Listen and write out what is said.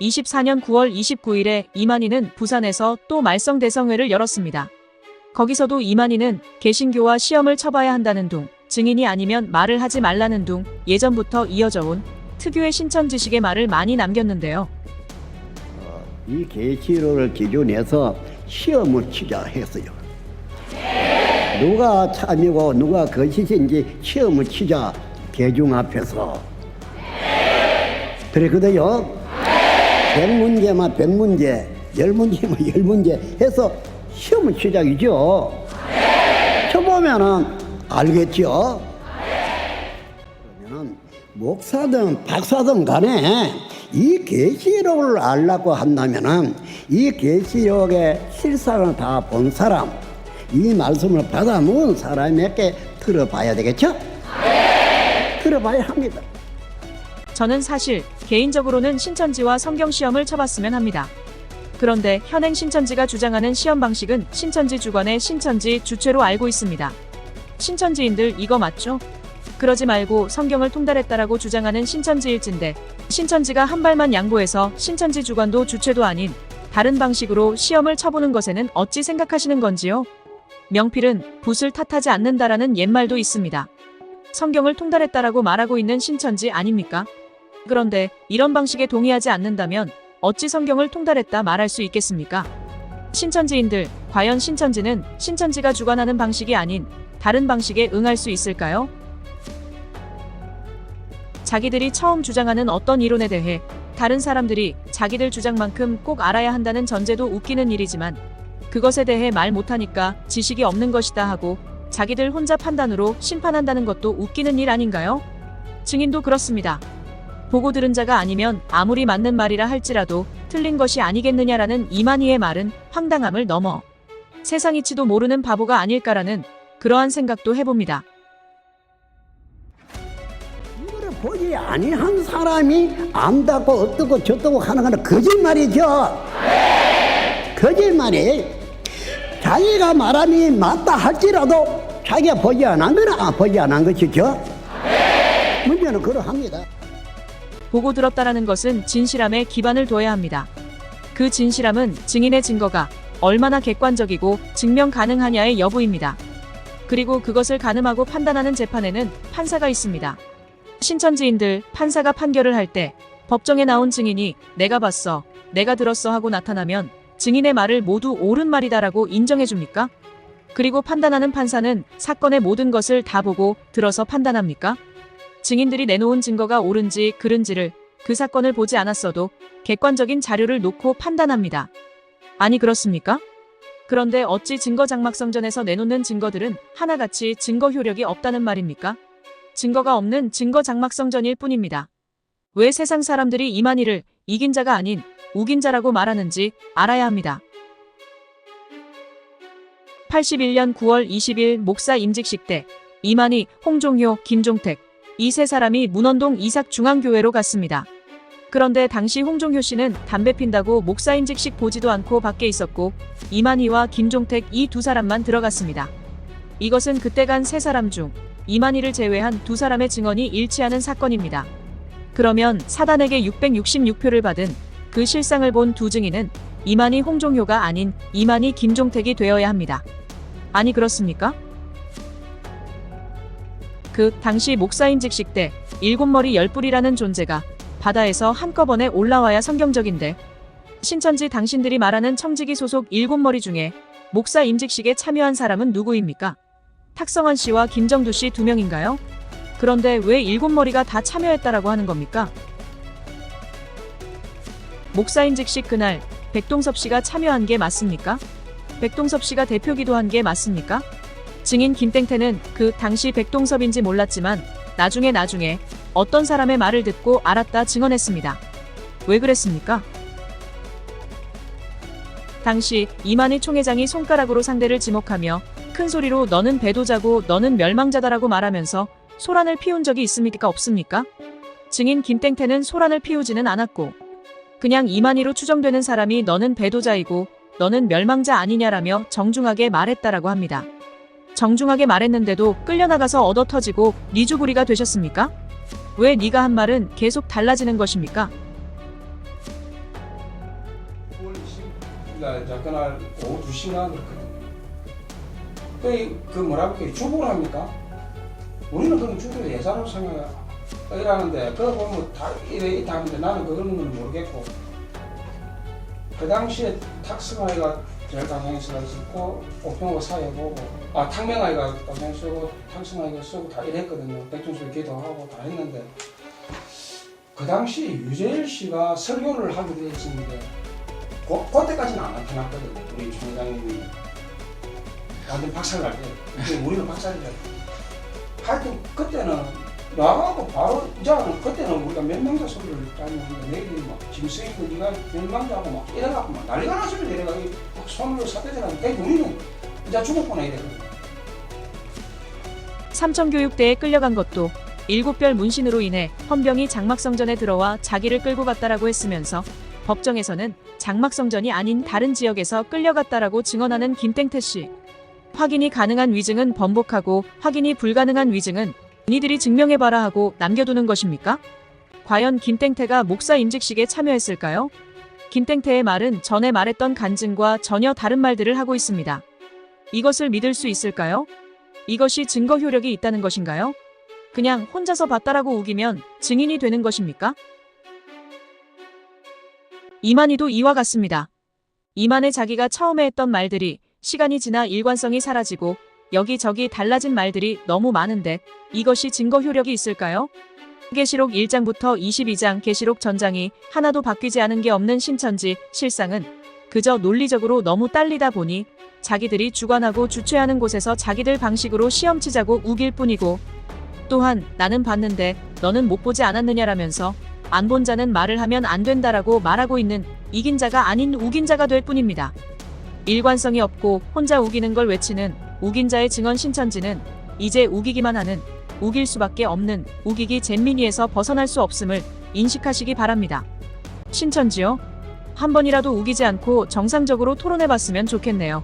24년 9월 29일에 이만희는 부산에서 또 말썽대성회를 열었습니다. 거기서도 이만희는 개신교와 시험을 쳐봐야 한다는 둥, 증인이 아니면 말을 하지 말라는 둥, 예전부터 이어져 온 특유의 신천지식의 말을 많이 남겼는데요. 이 계시록을 기준해서 시험을 치자 했어요. 누가 참이고 누가 거짓인지 시험을 치자, 대중 앞에서. 그랬거든요. 100문제만 100문제, 10문제만 10문제 해서 시험을 치자이죠. 쳐보면은 알겠죠. 그러면은 목사든 박사든 간에 이 계시록을 알라고 한다면은 이 계시록의 실상을 다 본 사람, 이 말씀을 받아 먹은 사람에게 들어봐야 되겠죠? 들어봐야 합니다. 저는 사실 개인적으로는 신천지와 성경 시험을 쳐봤으면 합니다. 그런데 현행 신천지가 주장하는 시험 방식은 신천지 주관의 신천지 주체로 알고 있습니다. 신천지인들 이거 맞죠? 그러지 말고 성경을 통달했다라고 주장하는 신천지일진데 신천지가 한 발만 양보해서 신천지 주관도 주체도 아닌 다른 방식으로 시험을 쳐보는 것에는 어찌 생각하시는 건지요? 명필은 붓을 탓하지 않는다라는 옛말도 있습니다. 성경을 통달했다라고 말하고 있는 신천지 아닙니까? 그런데 이런 방식에 동의하지 않는다면 어찌 성경을 통달했다 말할 수 있겠습니까? 신천지인들, 과연 신천지는 신천지가 주관하는 방식이 아닌 다른 방식에 응할 수 있을까요? 자기들이 처음 주장하는 어떤 이론에 대해 다른 사람들이 자기들 주장만큼 꼭 알아야 한다는 전제도 웃기는 일이지만 그것에 대해 말 못하니까 지식이 없는 것이다 하고 자기들 혼자 판단으로 심판한다는 것도 웃기는 일 아닌가요? 증인도 그렇습니다. 보고 들은 자가 아니면 아무리 맞는 말이라 할지라도 틀린 것이 아니겠느냐라는 이만희의 말은 황당함을 넘어 세상 이치도 모르는 바보가 아닐까라는 그러한 생각도 해봅니다. 이거를 보지 아니한 사람이 안다고 어떻고 저떻고 하는 건 거짓말이죠. 거짓말이. 자기가 말함이 맞다 할지라도 자기가 보지 않은 거는 보지 않은 것이죠. 문제는 그러합니다. 보고 들었다라는 것은 진실함에 기반을 둬야 합니다. 그 진실함은 증인의 증거가 얼마나 객관적이고 증명 가능하냐의 여부입니다. 그리고 그것을 가늠하고 판단하는 재판에는 판사가 있습니다. 신천지인들, 판사가 판결을 할 때 법정에 나온 증인이 내가 봤어, 내가 들었어 하고 나타나면 증인의 말을 모두 옳은 말이다라고 인정해줍니까? 그리고 판단하는 판사는 사건의 모든 것을 다 보고 들어서 판단합니까? 증인들이 내놓은 증거가 옳은지 그른지를 그 사건을 보지 않았어도 객관적인 자료를 놓고 판단합니다. 아니 그렇습니까? 그런데 어찌 증거장막성전에서 내놓는 증거들은 하나같이 증거 효력이 없다는 말입니까? 증거가 없는 증거장막성전일 뿐입니다. 왜 세상 사람들이 이만희를 이긴 자가 아닌 우긴 자라고 말하는지 알아야 합니다. 81년 9월 20일 목사 임직식 때 이만희, 홍종효, 김종택 이 세 사람이 문원동 이삭중앙교회로 갔습니다. 그런데 당시 홍종효 씨는 담배 핀다고 목사 임직식 보지도 않고 밖에 있었고 이만희와 김종택 이 두 사람만 들어갔습니다. 이것은 그때 간 세 사람 중 이만희를 제외한 두 사람의 증언이 일치하는 사건입니다. 그러면 사단에게 666표를 받은 그 실상을 본 두 증인은 이만희 홍종효가 아닌 이만희 김종택이 되어야 합니다. 아니 그렇습니까? 그 당시 목사임직식 때 7머리 10뿔이라는 존재가 바다에서 한꺼번에 올라와야 성경적인데 신천지 당신들이 말하는 청지기 소속 7머리 중에 목사임직식에 참여한 사람은 누구입니까? 탁성환 씨와 김정두 씨 2명인가요? 그런데 왜 7머리가 다 참여했다라고 하는 겁니까? 목사임직식 그날 백동섭 씨가 참여한 게 맞습니까? 백동섭 씨가 대표기도 한 게 맞습니까? 증인 김땡태는 그 당시 백동섭인지 몰랐지만 나중에 어떤 사람의 말을 듣고 알았다 증언했습니다. 왜 그랬습니까? 당시 이만희 총회장이 손가락으로 상대를 지목하며 큰 소리로 너는 배도자고 너는 멸망자다라고 말하면서 소란을 피운 적이 있습니까? 없습니까? 증인 김땡태는 소란을 피우지는 않았고 그냥 이만희로 추정되는 사람이 너는 배도자이고 너는 멸망자 아니냐라며 정중하게 말했다라고 합니다. 정중하게 말했는데도 끌려나가서 얻어터지고 니주부리가 되셨습니까? 왜 네가 한 말은 계속 달라지는 것입니까? 우리가 이제 그날 오후 2시인가 그랬거든요. 그 뭐라고 주부를 합니까? 우리는 그럼 주부를 예사로 생각하는데 그거 보면 다 이래 하는데 나는 그거는 모르겠고 그 당시에 탁스마이가 제일 가상에서 있었고 오평호 사회 보고 탕명아이가 가상에 쓰고 탁스마이가 쓰고 다 이랬거든요. 백종술 기도하고 다 했는데 그 당시 유재일 씨가 설교를 하기로 했었는데 그때까지는 안 나타났거든요. 우리 총회장님이 다들 박살 날 때, 우리는 박살이 날 때. 하여튼 그때는 나가고 바로 이제는 그때는 우리가 멸망자 소리를 짜는데 내일이 막 짐승이고 네가 멸망자고 막 이래갖고 막 난리가 났으면 내려가 손으로 사대질하는데 우리는 이제 죽었구나 이랬거든요. 삼청교육대에 끌려간 것도 7별 문신으로 인해 헌병이 장막성전에 들어와 자기를 끌고 갔다라고 했으면서 법정에서는 장막성전이 아닌 다른 지역에서 끌려갔다라고 증언하는 김땡태 씨. 확인이 가능한 위증은 번복하고 확인이 불가능한 위증은 니들이 증명해봐라 하고 남겨두는 것입니까? 과연 김땡태가 목사 임직식에 참여했을까요? 김땡태의 말은 전에 말했던 간증과 전혀 다른 말들을 하고 있습니다. 이것을 믿을 수 있을까요? 이것이 증거 효력이 있다는 것인가요? 그냥 혼자서 봤다라고 우기면 증인이 되는 것입니까? 이만희도 이와 같습니다. 이만의 자기가 처음에 했던 말들이 시간이 지나 일관성이 사라지고 여기저기 달라진 말들이 너무 많은데 이것이 증거 효력이 있을까요? 계시록 1장부터 22장 계시록 전장이 하나도 바뀌지 않은 게 없는 신천지 실상은 그저 논리적으로 너무 딸리다 보니 자기들이 주관하고 주최하는 곳에서 자기들 방식으로 시험치자고 우길 뿐이고 또한 나는 봤는데 너는 못 보지 않았느냐라면서 안 본 자는 말을 하면 안 된다라고 말하고 있는 이긴 자가 아닌 우긴 자가 될 뿐입니다. 일관성이 없고 혼자 우기는 걸 외치는 우긴 자의 증언 신천지는 이제 우기기만 하는 우길 수밖에 없는 우기기 잼민이에서 벗어날 수 없음을 인식하시기 바랍니다. 신천지요? 한 번이라도 우기지 않고 정상적으로 토론해봤으면 좋겠네요.